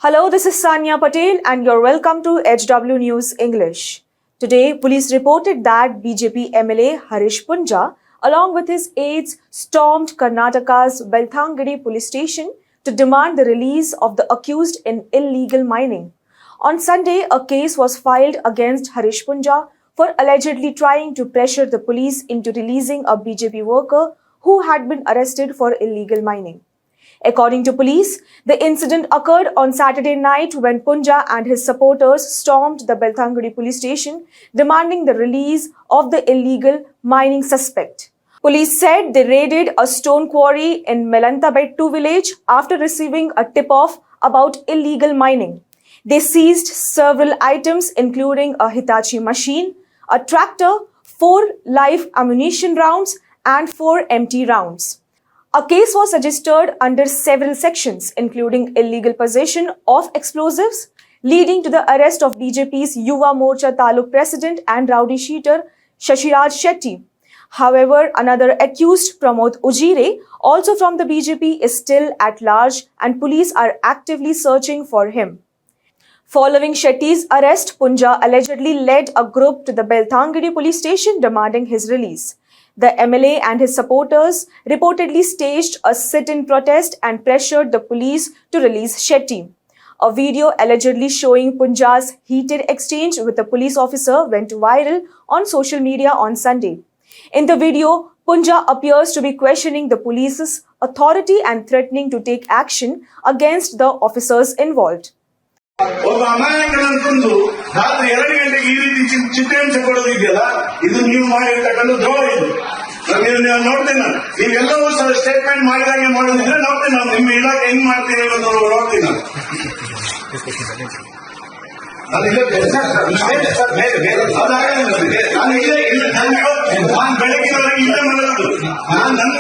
Hello, this is Sanya Patel and you're welcome to HW News English. Today, police reported that BJP MLA Harish Punja, along with his aides, stormed Karnataka's Belthangadi police station to demand the release of the accused in illegal mining. On Sunday, a case was filed against Harish Punja for allegedly trying to pressure the police into releasing a BJP worker who had been arrested for illegal mining. According to police, the incident occurred on Saturday night when Punja and his supporters stormed the Belthangadi police station, demanding the release of the illegal mining suspect. Police said they raided a stone quarry in Melantabettu village after receiving a tip-off about illegal mining. They seized several items including a Hitachi machine, a tractor, 4 live ammunition rounds and 4 empty rounds. A case was registered under several sections, including illegal possession of explosives, leading to the arrest of BJP's Yuva Morcha Taluk President and rowdy sheeter Shashiraj Shetty. However, another accused, Pramod Ujire, also from the BJP, is still at large and police are actively searching for him. Following Shetty's arrest, Punja allegedly led a group to the Belthangadi police station demanding his release. The MLA and his supporters reportedly staged a sit-in protest and pressured the police to release Shetty. A video allegedly showing Punja's heated exchange with a police officer went viral on social media on Sunday. In the video, Punja appears to be questioning the police's authority and threatening to take action against the officers involved. ಒಬ್ಬ ಅಮಾಯಕನಂತಂದು ರಾತ್ರಿ 2 ಗಂಟೆಗೆ ಈ ರೀತಿ ಚಿತ್ರಹಿಂಸೆ ಕೊಡೋದಿದೆಯಲ್ಲ, ಇದು ನೀವು ಮಾಡಿರ್ತಕ್ಕಂಥ ದ್ರೋಹ. ಇದು ನೋಡ್ತೇನೆ ನಾನು. ನೀವೆಲ್ಲವೂ ಸ್ಟೇಟ್ಮೆಂಟ್ ಮಾಡಿದಾಗೆ ಮಾಡೋದಿದ್ರೆ ನೋಡ್ತೇನೆ ನಾನು. ನಿಮ್ಮ ಇಲಾಖೆ ಹೆಂಗ್ ಮಾಡ್ತೀರಿ ಅನ್ನೋದು ನೋಡ್ತೀನಿ ನಾನು. ನಾನು ಬೆಳಗಿನವರೆಗೆ ಇಲ್ಲೇ ಮಾಡೋದು. ನನ್ನ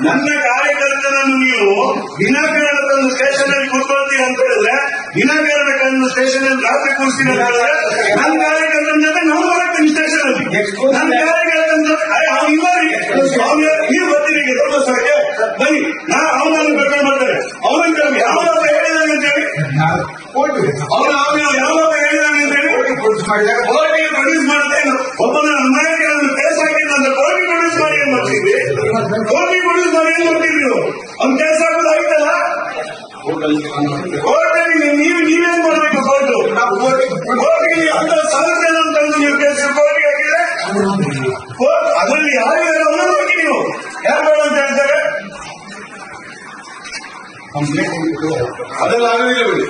ನನ್ನ ಕಾರ್ಯಕರ್ತನನ್ನು ನೀವು ವಿನಾಕಾರಣ ತಂದು ಸ್ಟೇಷನ್ ಅಲ್ಲಿ ಕೂತ್ಕೊಳ್ತೀರ ಅಂತ ಹೇಳಿದ್ರೆ, ವಿನಾಕಾರಣ ತಂದು ಸ್ಟೇಷನ್ ಅಲ್ಲಿ ರಾತ್ರಿ ಕೂರಿಸ್ತೀರ ಅಂತ ಹೇಳಿದ್ರೆ, ನನ್ನ ಕಾರ್ಯಕರ್ತನ ಜೊತೆ ನಾವು ಬರತ್ತೀನಿ ಸ್ಟೇಷನ್ ಅಲ್ಲಿ. ನನ್ನ ಕಾರ್ಯಕರ್ತನ ಜೊತೆ ನೀವು ಬರ್ತೀರಿ ಧರ್ಮಸ್ಥಳಕ್ಕೆ ಬನ್ನಿ, ಅವನನ್ನು ಕರ್ಕೊಂಡು ಬರ್ತಾರೆ. ಅವನನ್ನು ಕರ್ಕೊಂಡು ಯಾವಪ್ಪ ಹೇಳಿದಾನೆ ಅಂತ ಹೇಳಿ, ಯಾವಪ್ಪ ಹೇಳಿದಾನೆ ಅಂತ ಹೇಳಿ ಕೋರ್ಟಿಗೆ ಪ್ರೊಡ್ಯೂಸ್ ಮಾಡ್ತೇನೆ. ಒಬ್ಬನ ಅಮಾಯಕರನ್ನು ಕೇಸ್ ಹಾಕಿದ ಅಂತ ಕೋರ್ಟಿಗೆ ಪ್ರೊಡ್ಯೂಸ್ ಮಾಡಿ ಏನ್ ಮಾಡ್ತೀವಿ? ಕೋರ್ಟಿಗೆ ಪ್ರೊಡ್ಯೂಸ್ ಮಾಡಿ ಏನ್ ಮಾಡ್ತೀವಿ ನೀವು? ಅವ್ನು ಕೇಸ್ ಹಾಕೋದು ಆಯ್ತಲ್ಲ, ಕೋರ್ಟಲ್ಲಿ ನೀವೇನ್ ಮಾಡ್ಬೇಕು? ಕೋರ್ಟಿಗೆ ಅಂತ ಸಮಸ್ಯೆ ಅಂತಂದು ನೀವು ಕೇಸ್ ಕೋರ್ಟಿಗೆ ಹಾಕಿದ್ರೆ ಅದರಲ್ಲಿ ಯಾರು ಅವನ್ನ ನೋಡಿ ನೀವು ಯಾರು ಬೇಡ ಅಂತ ಹೇಳ್ತಾರೆ. ಅದೆಲ್ಲ ಆಗೋದಿಲ್ಲ ಬಿಡಿ.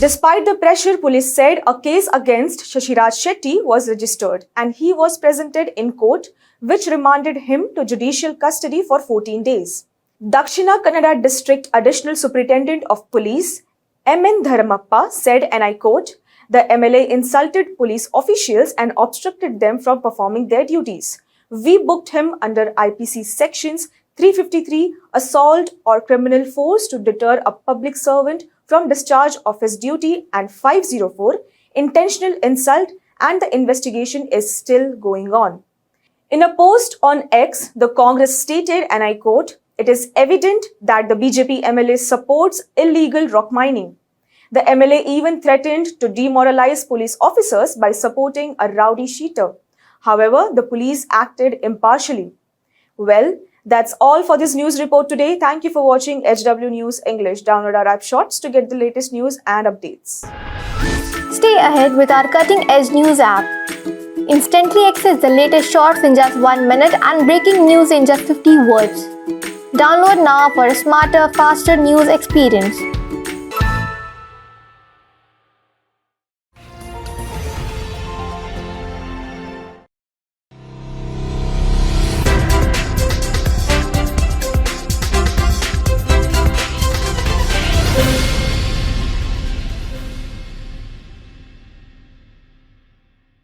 Despite the pressure, police said a case against Shashiraj Shetty was registered and he was presented in court, which remanded him to judicial custody for 14 days. Dakshina Kannada District Additional Superintendent of Police M.N. Dharamappa said, and I quote, "The MLA insulted police officials and obstructed them from performing their duties. We booked him under IPC sections 353, assault or criminal force to deter a public servant from discharge of his duty, and 504, intentional insult, and the investigation is still going on." In a post on X, the Congress stated, and I quote, "It is evident that the BJP MLA supports illegal rock mining. The MLA even threatened to demoralize police officers by supporting a rowdy sheeter. However, the police acted impartially." Well, that's all for this news report today. Thank you for watching HW News English. Download our app Shorts to get the latest news and updates. Stay ahead with our cutting edge news app. Instantly access the latest shorts in just 1 minute and breaking news in just 50 words. Download now for a smarter, faster news experience.